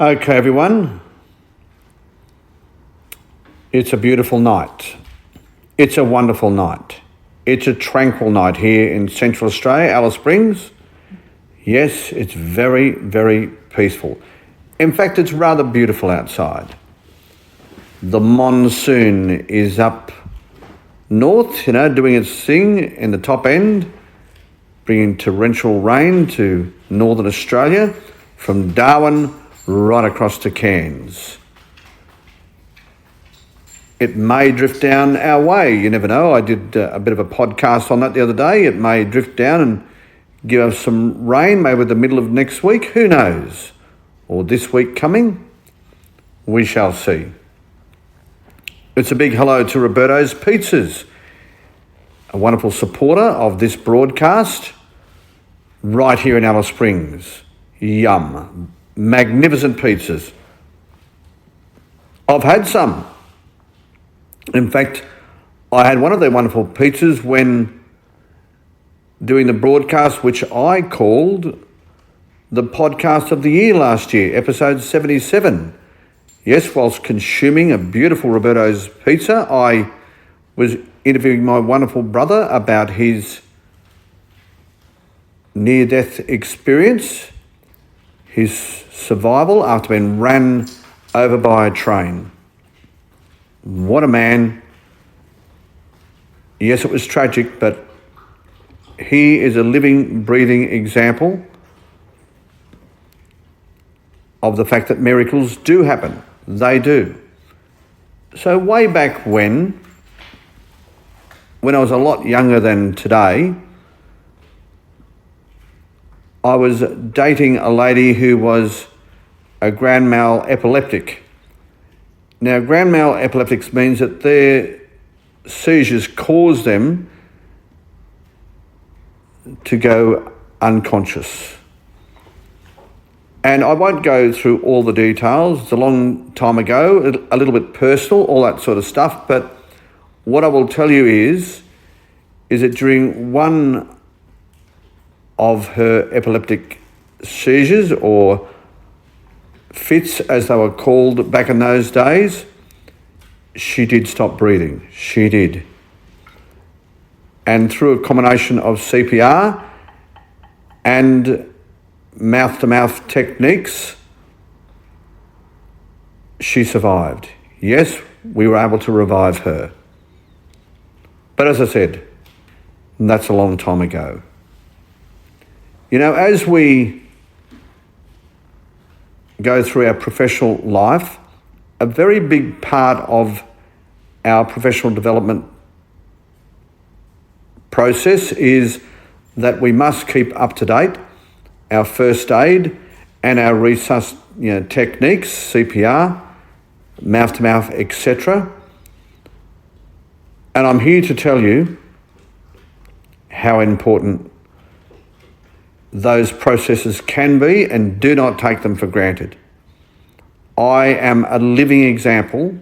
Okay, everyone. It's a beautiful night. It's a wonderful night. It's a tranquil night here in Central Australia, Alice Springs. Yes, it's very, very peaceful. In fact, it's rather beautiful outside. The monsoon is up north, doing its thing in the top end, bringing torrential rain to northern Australia from Darwin right across to Cairns. It may drift down our way, you never know. I did a bit of a podcast on that the other day. It may drift down and give us some rain, maybe the middle of next week, who knows? Or this week coming, we shall see. It's a big hello to Roberto's Pizzas, a wonderful supporter of this broadcast right here in Alice Springs. Yum. Magnificent pizzas. I've had some. In fact, I had one of their wonderful pizzas when doing the broadcast, which I called the podcast of the year last year, episode 77. Yes, whilst consuming a beautiful Roberto's pizza, I was interviewing my wonderful brother about his near-death experience, his survival after being ran over by a train. What a man. Yes, it was tragic, but he is a living, breathing example of the fact that miracles do happen. They do. So way back when I was a lot younger than today, I was dating a lady who was a grand mal epileptic. Now, grand mal epileptics means that their seizures cause them to go unconscious. And I won't go through all the details. It's a long time ago, a little bit personal, all that sort of stuff. But what I will tell you is that during one of her epileptic seizures, or fits as they were called back in those days, she did stop breathing. She did. And through a combination of CPR and mouth-to-mouth techniques, she survived. Yes, we were able to revive her. But as I said, that's a long time ago. As we go through our professional life, a very big part of our professional development process is that we must keep up to date our first aid and our resus techniques, CPR, mouth-to-mouth, etc. And I'm here to tell you how important those processes can be, and do not take them for granted. I am a living example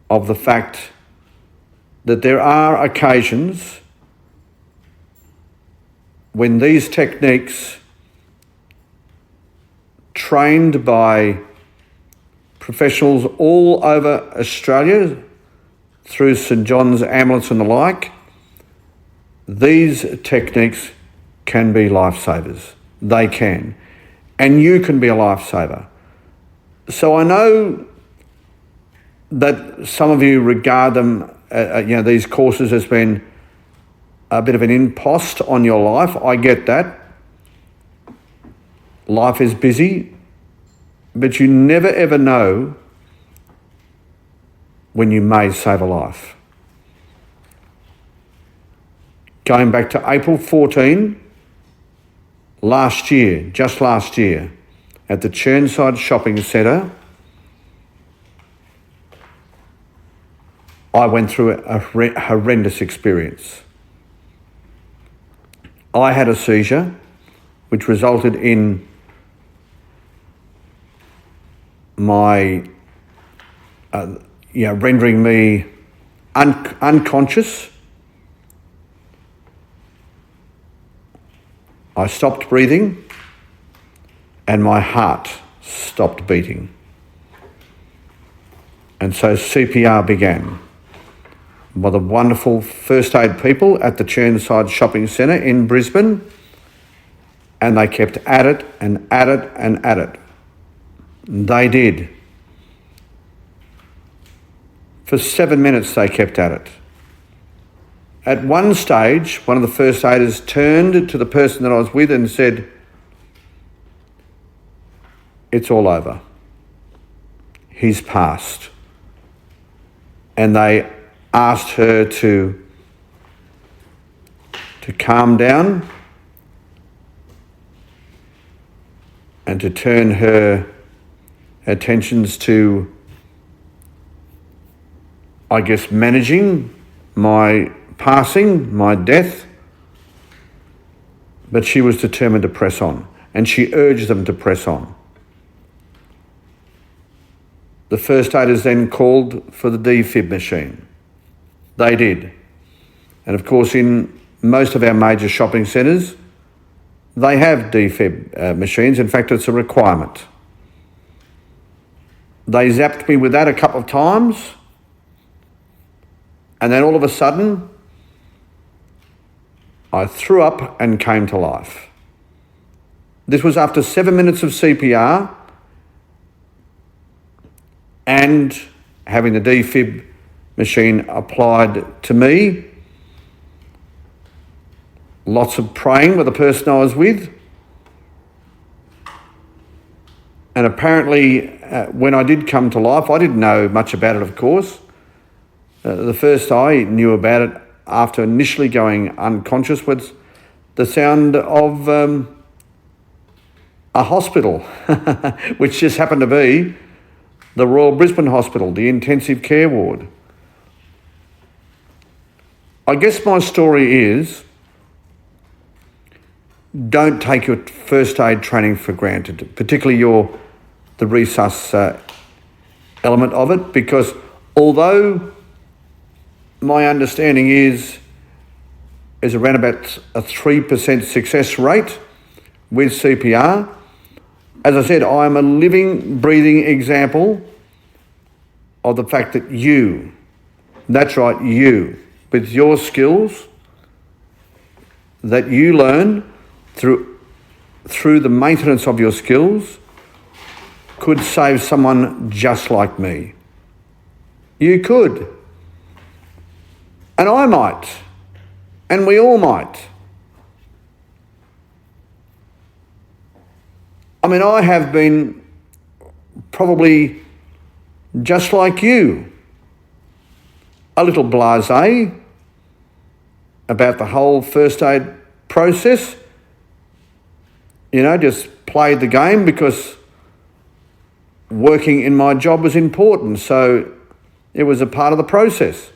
of the fact that there are occasions when these techniques, trained by professionals all over Australia through St John's Ambulance and the like, these techniques can be lifesavers. They can. And you can be a lifesaver. So I know that some of you regard them, these courses as being a bit of an impost on your life. I get that. Life is busy, but you never ever know when you may save a life. Going back to April 14, just last year, at the Churnside Shopping Centre, I went through a horrendous experience. I had a seizure which resulted in my, rendering me unconscious. I stopped breathing and my heart stopped beating. And so CPR began by the wonderful first aid people at the Chirnside Shopping Centre in Brisbane, and they kept at it and at it and at it. They did. For 7 minutes they kept at it. At one stage, one of the first aiders turned to the person that I was with and said, "It's all over. He's passed." And they asked her to calm down and to turn her attentions to, I guess, managing my passing, my death. But she was determined to press on, and she urged them to press on. The first aiders then called for the defib machine. They did. And of course, in most of our major shopping centres, they have defib machines. In fact, it's a requirement. They zapped me with that a couple of times, and then all of a sudden, I threw up and came to life. This was after 7 minutes of CPR and having the defib machine applied to me. Lots of praying with the person I was with. And apparently, when I did come to life, I didn't know much about it, of course. The first I knew about it after initially going unconscious was the sound of a hospital, which just happened to be the Royal Brisbane Hospital, the intensive care ward. I guess my story is, don't take your first aid training for granted, particularly the resus element of it, because although my understanding is around about a 3% success rate with CPR, as I said, I am a living, breathing example of the fact that you, that's right, you, with your skills that you learn through the maintenance of your skills, could save someone just like me. You could. And I might. And we all might. I mean, I have been probably just like you, a little blasé about the whole first aid process. You know, just played the game because working in my job was important, so it was a part of the process.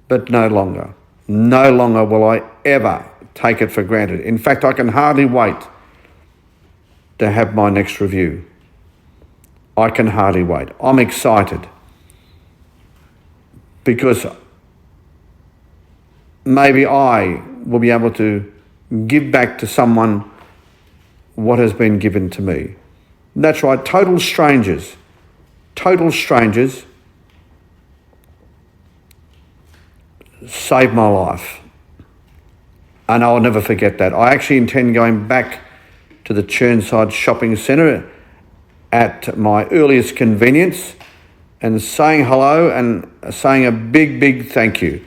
But no longer will I ever take it for granted. In fact, I can hardly wait to have my next review. I can hardly wait. I'm excited because maybe I will be able to give back to someone what has been given to me. That's right, total strangers saved my life. And I'll never forget that. I actually intend going back to the Chirnside Shopping Centre at my earliest convenience and saying hello and saying a big, big thank you.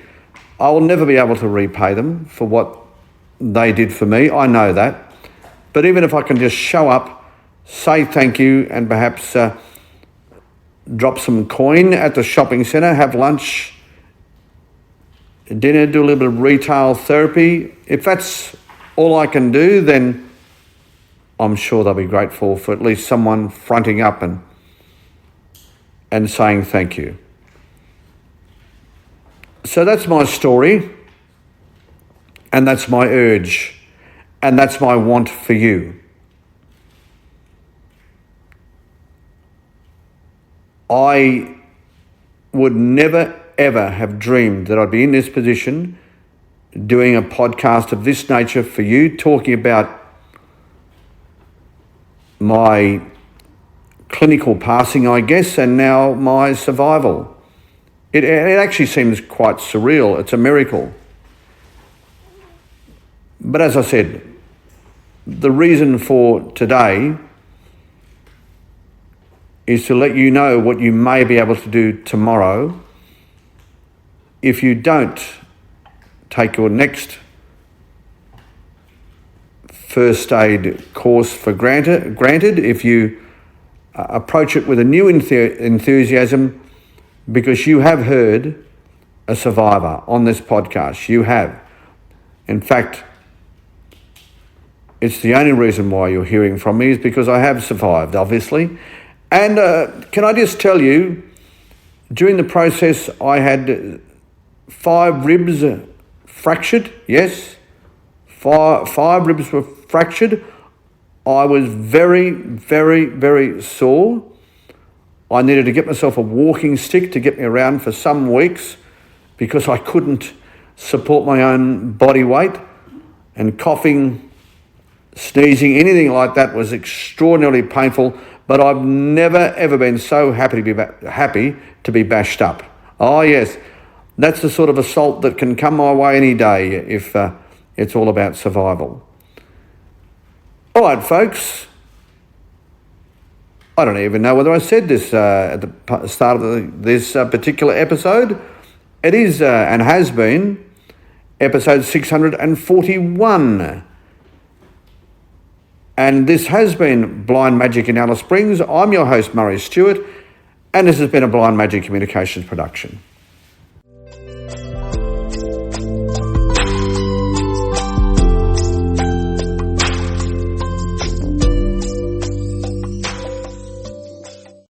I will never be able to repay them for what they did for me. I know that. But even if I can just show up, say thank you, and perhaps drop some coin at the shopping centre, have lunch, dinner, do a little bit of retail therapy. If that's all I can do, then I'm sure they'll be grateful for at least someone fronting up and saying thank you. So that's my story, and that's my urge, and that's my want for you. I would never, ever have dreamed that I'd be in this position doing a podcast of this nature for you, talking about my clinical passing, I guess, and now my survival. It actually seems quite surreal. It's a miracle. But as I said, the reason for today is to let you know what you may be able to do tomorrow if you don't take your next first aid course for granted, if you approach it with a new enthusiasm, because you have heard a survivor on this podcast. You have. In fact, it's the only reason why you're hearing from me is because I have survived, obviously. And can I just tell you, during the process, I had 5 ribs fractured. Yes, five ribs were fractured. I was very, very, very sore. I needed to get myself a walking stick to get me around for some weeks because I couldn't support my own body weight, and coughing, sneezing, anything like that was extraordinarily painful. But I've never ever been so happy to be bashed up. Oh yes, that's the sort of assault that can come my way any day if it's all about survival. All right, folks. I don't even know whether I said this at the start of this particular episode. It is and has been episode 641. And this has been Blind Magic in Alice Springs. I'm your host, Murray Stewart, and this has been a Blind Magic Communications production.